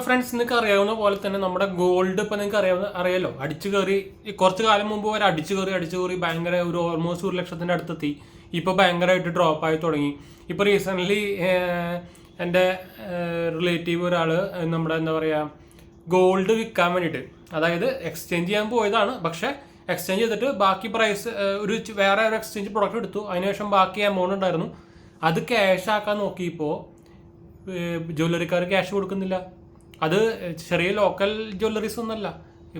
Friends നിങ്ങൾക്ക് അറിയാവുന്ന പോലെ തന്നെ നമ്മുടെ ഗോൾഡ് ഇപ്പം നിങ്ങൾക്ക് അറിയാലോ അടിച്ചു കയറി കുറച്ച് കാലം മുമ്പ് വരെ അടിച്ചു കയറി ഭയങ്കര ഒരു ഓൾമോസ്റ്റ് 1,00,000 അടുത്തെത്തി. ഇപ്പോൾ ഭയങ്കരമായിട്ട് ഡ്രോപ്പ് ആയി തുടങ്ങി. ഇപ്പോൾ റീസെൻ്റ്ലി എൻ്റെ റിലേറ്റീവ് ഒരാൾ നമ്മുടെ എന്താ പറയുക ഗോൾഡ് വിൽക്കാൻ വേണ്ടിയിട്ട്, അതായത് എക്സ്ചേഞ്ച് ചെയ്യാൻ പോയതാണ്. പക്ഷേ എക്സ്ചേഞ്ച് ചെയ്തിട്ട് ബാക്കി പ്രൈസ് വേറെ ഒരു എക്സ്ചേഞ്ച് പ്രൊഡക്റ്റ് എടുത്തു. അതിനുശേഷം ബാക്കി എമൗണ്ട് ഉണ്ടായിരുന്നു, അത് ക്യാഷ് ആക്കാൻ നോക്കിയപ്പോൾ ജ്വല്ലറിക്കാർ ക്യാഷ് കൊടുക്കുന്നില്ല. അത് ചെറിയ ലോക്കൽ ജ്വല്ലറീസ് ഒന്നല്ല,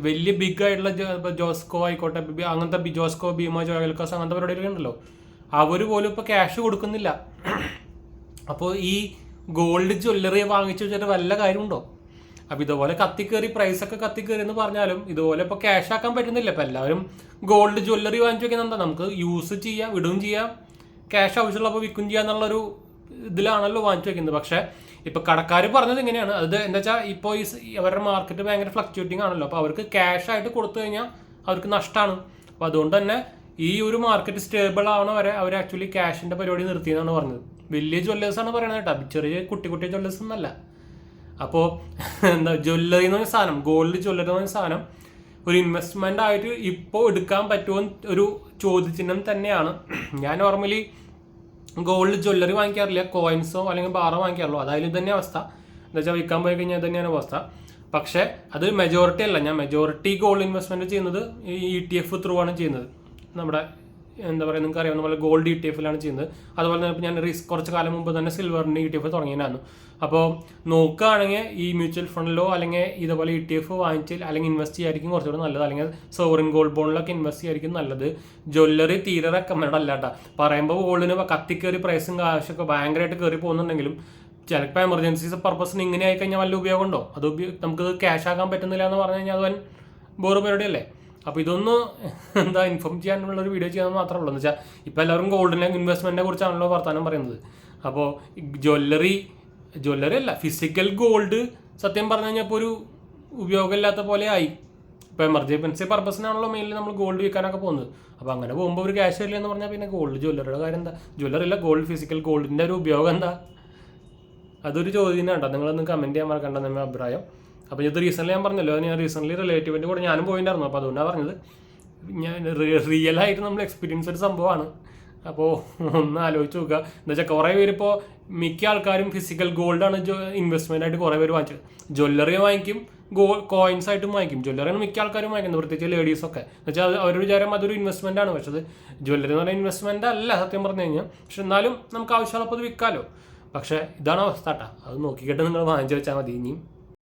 വലിയ ബിഗ് ആയിട്ടുള്ള ജോസ്കോ ആയിക്കോട്ടെ, അങ്ങനത്തെ ജോസ്കോ, ഭീമ, ജോയൽക്കാസ് അങ്ങനത്തെ പരിപാടികളൊക്കെ ഉണ്ടല്ലോ, അവർ പോലും ഇപ്പോൾ ക്യാഷ് കൊടുക്കുന്നില്ല. അപ്പോൾ ഈ ഗോൾഡ് ജ്വല്ലറി വാങ്ങിച്ചു വെച്ചിട്ട് വല്ല കാര്യമുണ്ടോ? അപ്പോൾ ഇതുപോലെ പ്രൈസൊക്കെ കത്തിക്കേറി എന്ന് പറഞ്ഞാലും ഇതുപോലെ ഇപ്പോൾ ക്യാഷ് ആക്കാൻ പറ്റുന്നില്ല. ഇപ്പോൾ എല്ലാവരും ഗോൾഡ് ജ്വല്ലറി വാങ്ങിച്ചു വെക്കുന്നത് നമുക്ക് യൂസ് ചെയ്യാം, ഇടുകയും ചെയ്യാം, ക്യാഷ് ആവശ്യമുള്ളപ്പോൾ വിൽക്കും ചെയ്യുക എന്നുള്ളൊരു ഇതിലാണല്ലോ വാങ്ങിച്ചു വെക്കുന്നത്. പക്ഷേ ഇപ്പോൾ കടക്കാർ പറഞ്ഞത് ഇങ്ങനെയാണ്. അത് എന്താ വെച്ചാൽ ഇപ്പോൾ അവരുടെ മാർക്കറ്റ് ഭയങ്കര ഫ്ലക്ച്വേറ്റിംഗ് ആണല്ലോ, അപ്പോൾ അവർക്ക് ക്യാഷ് ആയിട്ട് കൊടുത്തു കഴിഞ്ഞാൽ അവർക്ക് നഷ്ടമാണ്. അപ്പോൾ അതുകൊണ്ട് തന്നെ ഈ ഒരു മാർക്കറ്റ് സ്റ്റേബിൾ ആവണ വരെ അവർ ആക്ച്വലി ക്യാഷിൻ്റെ പരിപാടി നിർത്തിയെന്നാണ് പറഞ്ഞത്. വലിയ ജ്വല്ലേഴ്സാണ് പറയുന്നത് കേട്ടോ, ചെറിയ കുട്ടി ജ്വല്ലേഴ്സ് ഒന്നല്ല. അപ്പോൾ എന്താ ജ്വല്ലറി എന്ന് പറഞ്ഞ സാധനം, ഗോൾഡ് ജ്വല്ലറി എന്ന് പറഞ്ഞ സാധനം ഒരു ഇൻവെസ്റ്റ്മെൻ്റ് ആയിട്ട് ഇപ്പോൾ എടുക്കാൻ പറ്റുമോ ഒരു ചോദ്യചിഹ്നം തന്നെയാണ്. ഞാൻ നോർമലി ഗോൾഡ് ജ്വല്ലറി വാങ്ങിക്കാറില്ല, കോയിൻസോ അല്ലെങ്കിൽ ബാറോ വാങ്ങിക്കാറുള്ളൂ. അതായാലും തന്നെ അവസ്ഥ എന്താ വെച്ചാൽ വിൽക്കാൻ പോയി കഴിഞ്ഞാൽ തന്നെയാണ് അവസ്ഥ. പക്ഷേ അത് മെജോറിറ്റി അല്ല. ഞാൻ മെജോറിറ്റി ഗോൾഡ് ഇൻവെസ്റ്റ്മെൻറ്റ് ചെയ്യുന്നത് ഈ ETF ത്രൂ ആണ് ചെയ്യുന്നത്. നമ്മുടെ എന്താ പറയുക, നിങ്ങൾക്ക് അറിയാവുന്ന പോലെ ഗോൾഡ് ETF-ലാണ് ചെയ്യുന്നത്. അതുപോലെ തന്നെ ഇപ്പോൾ ഞാൻ കുറച്ച് കാലം മുമ്പ് തന്നെ സിൽവറിൻ്റെ ETF തുടങ്ങിയതാണ്. അപ്പോൾ നോക്കുകയാണെങ്കിൽ ഈ മ്യൂച്വൽ ഫണ്ടിലോ അല്ലെങ്കിൽ ഇതുപോലെ ETF വാങ്ങിച്ചാൽ അല്ലെങ്കിൽ ഇൻവെസ്റ്റ് ചെയ്യായിരിക്കും കുറച്ചുകൂടെ നല്ലത്. അല്ലെങ്കിൽ സോവറിൻ ഗോൾഡ് ബോണ്ടിലൊക്കെ ഇൻവെസ്റ്റ് ചെയ്യായിരിക്കും നല്ലത്. ജ്വല്ലറി തീരെ റെക്കമെൻഡ് അല്ല കേട്ടോ. പറയുമ്പോൾ ഗോൾഡിന് കത്തിക്കേറി പ്രൈസും കാശൊക്കെ ഭയങ്കരമായിട്ട് കയറി പോകുന്നുണ്ടെങ്കിലും ചിലപ്പോൾ എമർജൻസീസ് പർപ്പസിന് ഇങ്ങനെ ആയിക്കഴിഞ്ഞാൽ വല്ല ഉപയോഗമുണ്ടോ? അത് നമുക്ക് ക്യാഷ് ആക്കാൻ പറ്റുന്നില്ല എന്ന് പറഞ്ഞു കഴിഞ്ഞാൽ അത് ബോറ് പരിപാടിയല്ലേ. അപ്പോൾ ഇതൊന്ന് എന്താ ഇൻഫോം ചെയ്യാനുള്ളൊരു വീഡിയോ ചെയ്യാൻ മാത്രമേ ഉള്ളൂ. എന്ന് വെച്ചാൽ ഇപ്പോൾ എല്ലാവരും ഗോൾഡിനെ ഇൻവെസ്റ്റ്മെൻറ്റിനെ കുറിച്ചാണല്ലോ വർത്തമാനം പറയുന്നത്. അപ്പോൾ ജ്വല്ലറി അല്ല, ഫിസിക്കൽ ഗോൾഡ് സത്യം പറഞ്ഞു കഴിഞ്ഞാൽ ഇപ്പോൾ ഒരു ഉപയോഗമില്ലാത്ത പോലെ ആയി. ഇപ്പോൾ എമർജൻസി പർപ്പസിനാണല്ലോ മെയിൻലി നമ്മൾ ഗോൾഡ് വിൽക്കാനൊക്കെ പോകുന്നത്. അപ്പോൾ അങ്ങനെ പോകുമ്പോൾ ഒരു ക്യാഷ് ഇല്ല എന്ന് പറഞ്ഞാൽ പിന്നെ ജ്വല്ലറിയുടെ കാര്യം എന്താ? ജ്വല്ലറി അല്ല, ഫിസിക്കൽ ഗോൾഡിൻ്റെ ഒരു ഉപയോഗം എന്താ? അതൊരു ചോദ്യം കേട്ടോ. നിങ്ങളൊന്ന് കമൻറ്റ് ചെയ്യാൻ മറക്കണ്ട നമ്മുടെ അഭിപ്രായം. അപ്പോൾ ഇത് റീസെൻ്റ്ലി ഞാൻ പറഞ്ഞല്ലോ, ഞാൻ റീസെൻ്റ്ലി റിലേറ്റീവിൻ്റെ കൂടെ ഞാനും പോയിട്ടുണ്ടായിരുന്നു. അപ്പോൾ അതുകൊണ്ടാണ് പറഞ്ഞത്. ഞാൻ റിയലായിട്ട് നമ്മൾ എക്സ്പീരിയൻസ് ഒരു സംഭവമാണ്. അപ്പോൾ ഒന്ന് ആലോചിച്ച് നോക്കുക. എന്താ വെച്ചാൽ കുറേ പേര് ഇപ്പോൾ മിക്ക ആൾക്കാരും ഫിസിക്കൽ ഗോൾഡാണ് ഇൻവെസ്റ്റ്മെൻ്റ് ആയിട്ട് കുറേ പേര് വാങ്ങിച്ചത്. ജ്വല്ലറി വാങ്ങിക്കും, കോയിൻസ് ആയിട്ടും വാങ്ങിക്കും. ജ്വല്ലറിയാണ് മിക്ക ആൾക്കാരും വാങ്ങിക്കുന്നത്, പ്രത്യേകിച്ച് ലേഡീസൊക്കെ. എന്ന് വെച്ചാൽ അവരുടെ വിചാരം അതൊരു ഇൻവെസ്റ്റ്മെൻ്റ് ആണ്. പക്ഷേ അത് ജ്വല്ലറി എന്ന് പറഞ്ഞാൽ ഇൻവെസ്റ്റ്മെൻ്റ് അല്ല സത്യം പറഞ്ഞു കഴിഞ്ഞാൽ. പക്ഷെ എന്നാലും നമുക്ക് ആവശ്യമുള്ളപ്പോൾ അത് വിൽക്കാമല്ലോ. പക്ഷേ ഇതാണ് അവസ്ഥ കേട്ടോ. അത് നോക്കിയിട്ട് നിങ്ങൾ വാങ്ങിച്ചു വെച്ചാൽ മതി. ഇനിയും